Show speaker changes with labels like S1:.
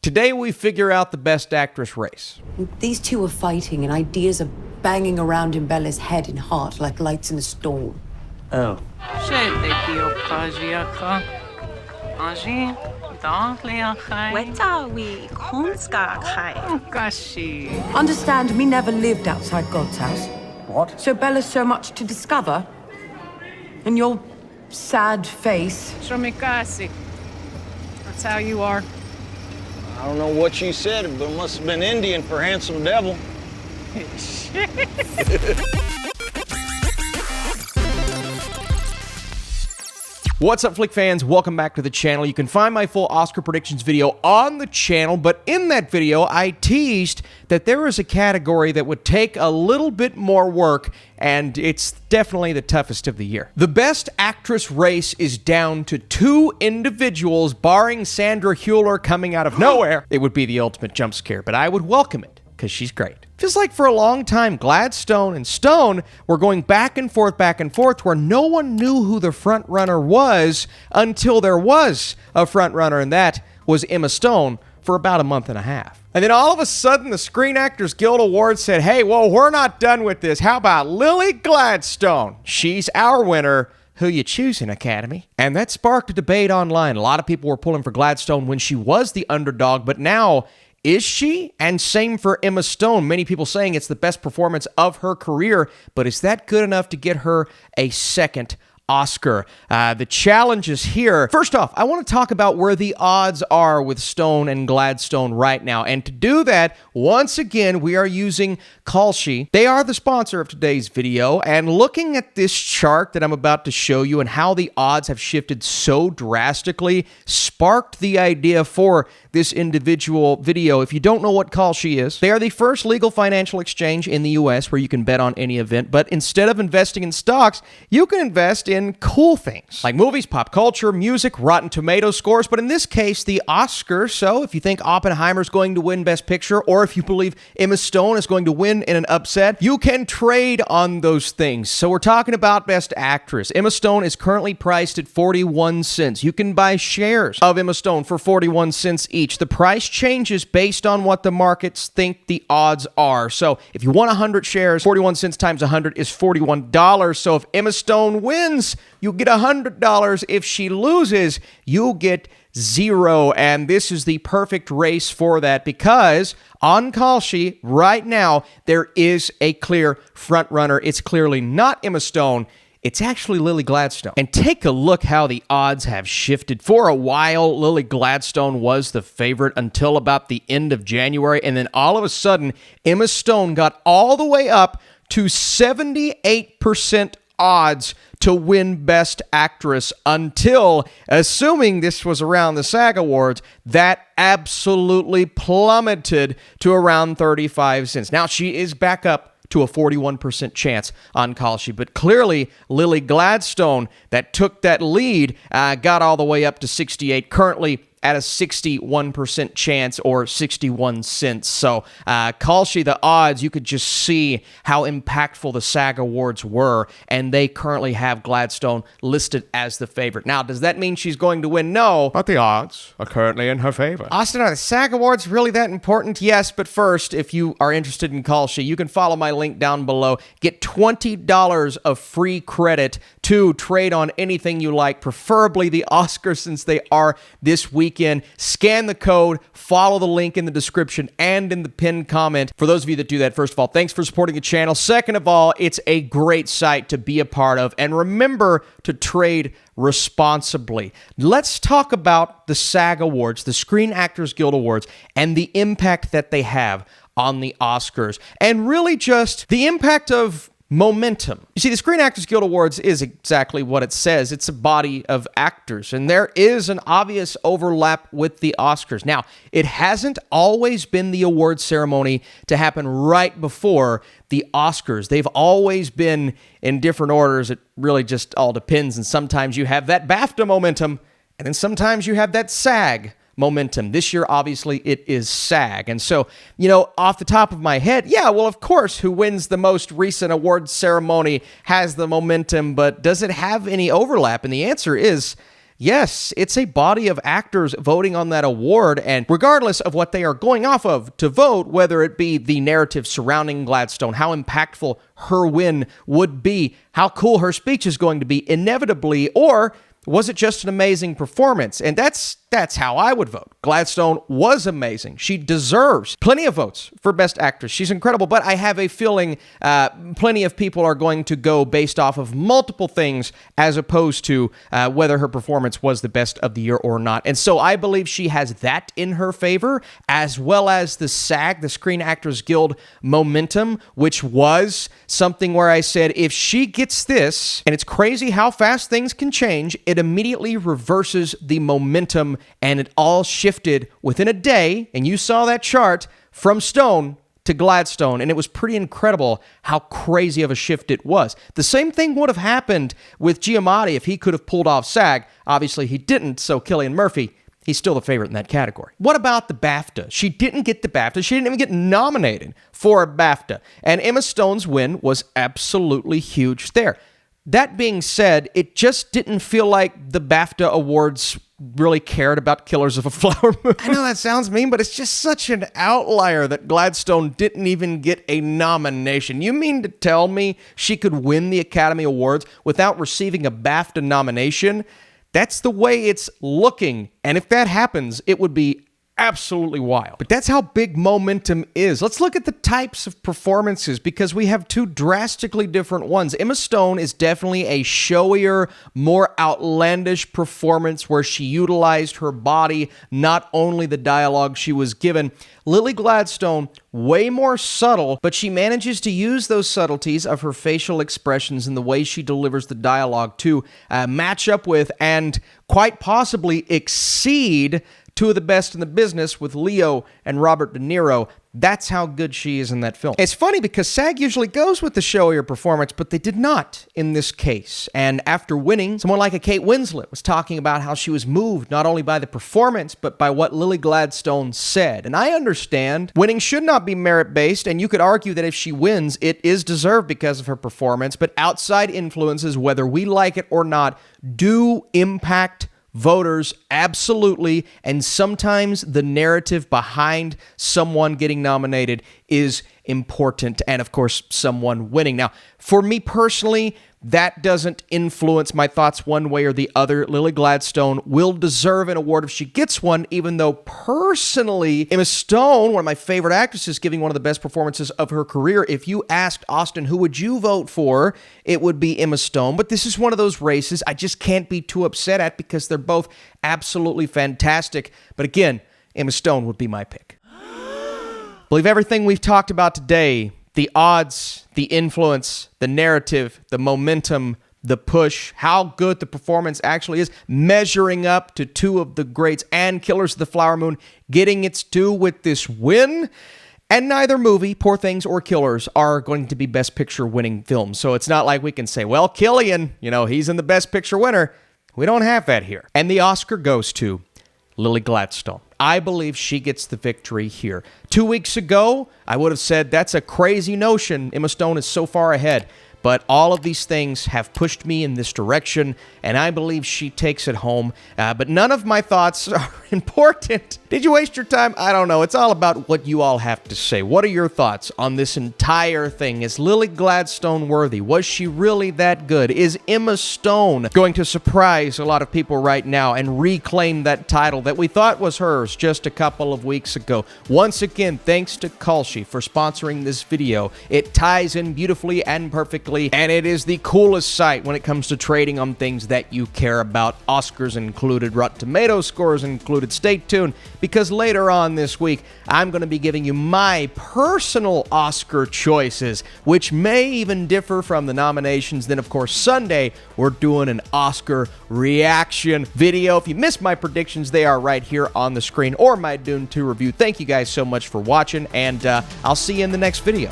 S1: Today we figure out the Best Actress race.
S2: These two are fighting and ideas are banging around in Bella's head and heart like lights in a storm.
S3: Oh.
S2: Understand, me never lived outside God's house.
S3: What?
S2: So Bella's so much to discover. And your sad face.
S4: That's how you are.
S5: I don't know what you said, but it must have been Indian for handsome devil.
S1: What's up, Flick fans? Welcome back to the channel. You can find my full Oscar predictions video on the channel, but in that video, I teased that there is a category that would take a little bit more work, and it's definitely the toughest of the year. The Best Actress race is down to two individuals, barring Sandra Hüller coming out of nowhere. It would be the ultimate jump scare, but I would welcome it, because she's great. Feels like for a long time, Gladstone and Stone were going back and forth, where no one knew who the front runner was until there was a front runner, and that was Emma Stone for about a month and a half. And then all of a sudden, the Screen Actors Guild Awards said, hey, well, we're not done with this. How about Lily Gladstone? She's our winner. Who you choosing, Academy? And that sparked a debate online. A lot of people were pulling for Gladstone when she was the underdog, but now, is she? And same for Emma Stone. Many people saying it's the best performance of her career, but is that good enough to get her a second Oscar? The challenge is here. First off, I want to talk about where the odds are with Stone and Gladstone right now. And to do that, once again, we are using Kalshi. They are the sponsor of today's video. And looking at this chart that I'm about to show you and how the odds have shifted so drastically sparked the idea for this individual video. If you don't know what Kalshi is, they are the first legal financial exchange in the US where you can bet on any event, but instead of investing in stocks, you can invest in cool things like movies, pop culture, music, Rotten Tomatoes scores, but in this case, the Oscars. So if you think Oppenheimer's going to win Best Picture, or if you believe Emma Stone is going to win in an upset, you can trade on those things. So we're talking about Best Actress. Emma Stone is currently priced at 41 cents. You can buy shares of Emma Stone for 41 cents each. The price changes based on what the markets think the odds are. So if you want 100 shares, 41 cents times 100 is $41. So if Emma Stone wins, you get $100. If she loses, you'll get $0. And this is the perfect race for that, because on Kalshi right now, there is a clear front runner. It's clearly not Emma Stone. It's actually Lily Gladstone. And take a look how the odds have shifted. For a while, Lily Gladstone was the favorite until about the end of January. And then all of a sudden, Emma Stone got all the way up to 78% odds to win Best Actress until, assuming this was around the SAG Awards, that absolutely plummeted to around 35 cents. Now she is back up to a 41% chance on Kalshi. But clearly, Lily Gladstone, that took that lead, got all the way up to 68, currently at a 61% chance, or 61 cents. So Kalshi, the odds, you could just see how impactful the SAG Awards were, and they currently have Gladstone listed as the favorite. Now, does that mean she's going to win? No, but the odds are currently in her favor. Austin, are the SAG Awards really that important? Yes, but first, if you are interested in Kalshi, you can follow my link down below. Get $20 of free credit to trade on anything you like, preferably the Oscars since they are this weekend. Scan the code, follow the link in the description and in the pinned comment. For those of you that do that, first of all, thanks for supporting the channel. Second of all, it's a great site to be a part of. And remember to trade responsibly. Let's talk about the SAG Awards, the Screen Actors Guild Awards, and the impact that they have on the Oscars. And really just the impact of momentum. You see, the Screen Actors Guild Awards is exactly what it says. It's a body of actors, and there is an obvious overlap with the Oscars. Now, it hasn't always been the award ceremony to happen right before the Oscars. They've always been in different orders. It really just all depends, and sometimes you have that BAFTA momentum, and then sometimes you have that SAG momentum. This year, obviously, it is SAG. And so, you know, off the top of my head, yeah, well, of course, who wins the most recent award ceremony has the momentum, but does it have any overlap? And the answer is yes, it's a body of actors voting on that award, and regardless of what they are going off of to vote, whether it be the narrative surrounding Gladstone, how impactful her win would be, how cool her speech is going to be inevitably, or was it just an amazing performance? And that's how I would vote. Gladstone was amazing. She deserves plenty of votes for Best Actress. She's incredible, but I have a feeling plenty of people are going to go based off of multiple things as opposed to whether her performance was the best of the year or not. And so I believe she has that in her favor, as well as the SAG, the Screen Actors Guild momentum, which was something where I said, if she gets this, and it's crazy how fast things can change, it immediately reverses the momentum, and it all shifted within a day, and you saw that chart from Stone to Gladstone, and it was pretty incredible how crazy of a shift it was. The same thing would have happened with Giamatti if he could have pulled off SAG. Obviously, he didn't, so Cillian Murphy, he's still the favorite in that category. What about the BAFTA? She didn't get the BAFTA. She didn't even get nominated for a BAFTA, and Emma Stone's win was absolutely huge there. That being said, it just didn't feel like the BAFTA Awards really cared about Killers of a Flower Moon. I know that sounds mean, but it's just such an outlier that Gladstone didn't even get a nomination. You mean to tell me she could win the Academy Awards without receiving a BAFTA nomination? That's the way it's looking, and if that happens, it would be absolutely wild. But that's how big momentum is. Let's look at the types of performances, because we have two drastically different ones. Emma Stone is definitely a showier, more outlandish performance where she utilized her body, not only the dialogue she was given. Lily Gladstone, way more subtle, but she manages to use those subtleties of her facial expressions and the way she delivers the dialogue to match up with and quite possibly exceed two of the best in the business with Leo and Robert De Niro. That's how good she is in that film. It's funny because SAG usually goes with the showier performance, but they did not in this case. And after winning, someone like a Kate Winslet was talking about how she was moved not only by the performance, but by what Lily Gladstone said. And I understand winning should not be merit-based, and you could argue that if she wins, it is deserved because of her performance, but outside influences, whether we like it or not, do impact voters, absolutely, and sometimes the narrative behind someone getting nominated is important, and of course, someone winning. Now, for me personally, that doesn't influence my thoughts one way or the other. Lily Gladstone will deserve an award if she gets one, even though personally, Emma Stone, one of my favorite actresses, giving one of the best performances of her career. If you asked Austin, who would you vote for? It would be Emma Stone, but this is one of those races I just can't be too upset at because they're both absolutely fantastic. But again, Emma Stone would be my pick. Believe everything we've talked about today. The odds, the influence, the narrative, the momentum, the push, how good the performance actually is, measuring up to two of the greats and Killers of the Flower Moon getting its due with this win. And neither movie, Poor Things or Killers, are going to be Best Picture winning films. So it's not like we can say, well, Cillian, he's in the Best Picture winner. We don't have that here. And the Oscar goes to Lily Gladstone. I believe she gets the victory here. 2 weeks ago, I would have said that's a crazy notion. Emma Stone is so far ahead. But all of these things have pushed me in this direction, and I believe she takes it home. But none of my thoughts are important. Did you waste your time? I don't know. It's all about what you all have to say. What are your thoughts on this entire thing? Is Lily Gladstone worthy? Was she really that good? Is Emma Stone going to surprise a lot of people right now and reclaim that title that we thought was hers just a couple of weeks ago? Once again, thanks to Kalshi for sponsoring this video. It ties in beautifully and perfectly, and it is the coolest site when it comes to trading on things that you care about. Oscars included, Rotten Tomatoes scores included. Stay tuned, because later on this week, I'm going to be giving you my personal Oscar choices, which may even differ from the nominations. Then, of course, Sunday, we're doing an Oscar reaction video. If you missed my predictions, they are right here on the screen, or my Dune 2 review. Thank you guys so much for watching, and I'll see you in the next video.